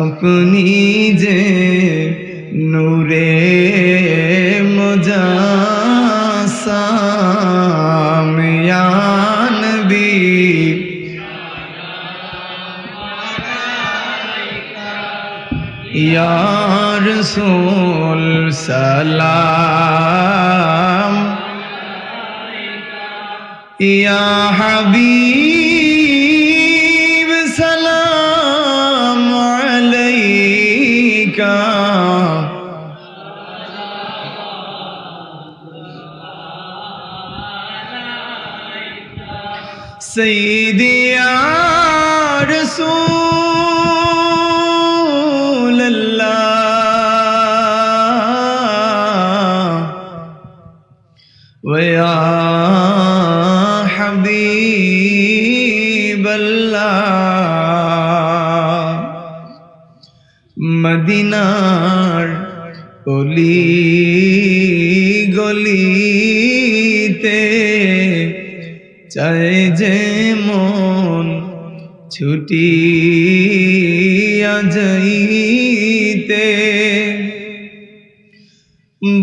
अपनी जे नूरे मुजासाम या नबी या रसूल सलाम या हबीब सलाम अलैका सय्यदी या रसूल अल्लाह व या हबीब अल्लाह मदीनार गली गलिते চায় যে মন ছুটিয়া যাইতে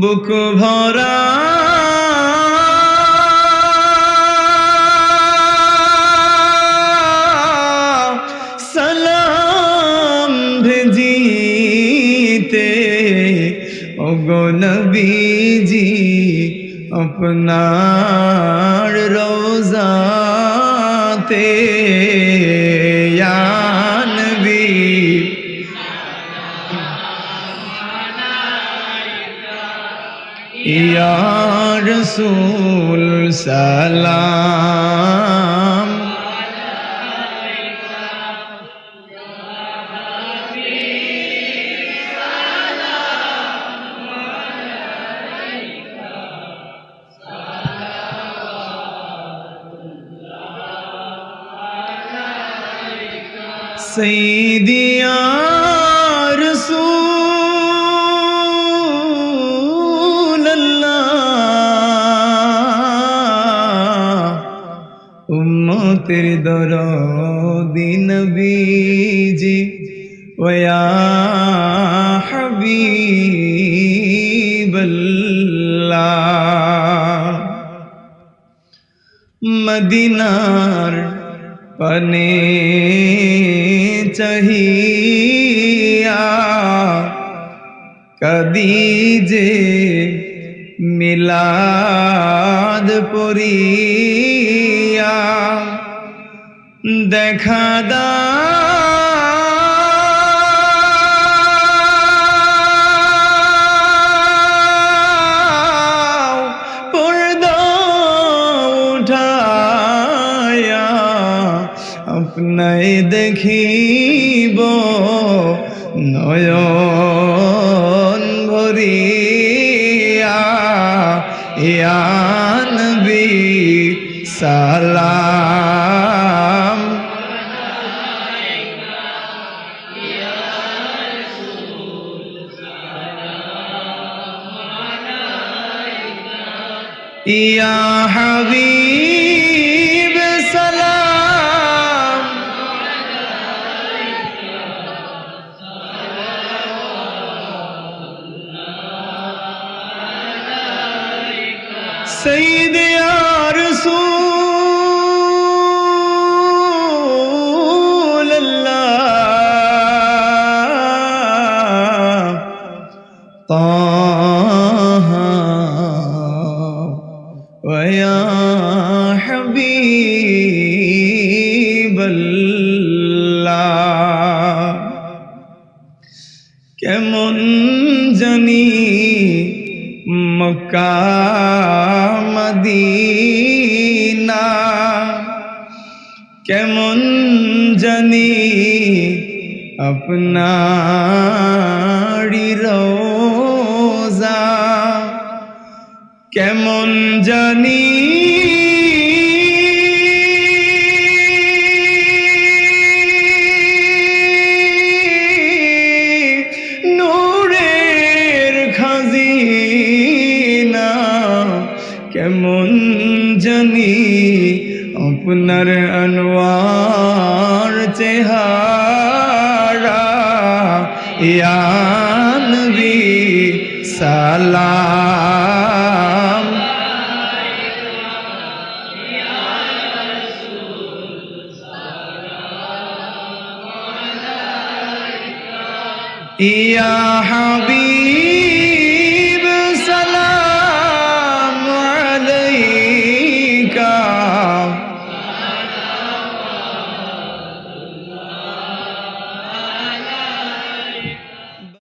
বুক ভরা সালাম ভেজিতে ওগো নবীজি अपनार रोज़ाते या नबी या रसूल सलाम सय्यदी या रसूल अल्लाह उम्मतेर दरदी नबीजी व या हबीब अल्लाह मदीनार पने चाहिया कदीजे मिलाद पड़िया देखा दाओ पर्दा उठाया अपनाए देखिब नयन भरिया या नबी सालाम या हबीब सलाम सय्यदी या रसूल अल्लाह ताहा व या हबीब अल्लाह केमन जानी मक्का मदीना केमन जानी अपनारी रोज़ा केमन जानी नूरेर खाजिना কেমন জানি আপনার আনোয়ার চেহারা ইয়া নবী সালাম ইয়া হাবিব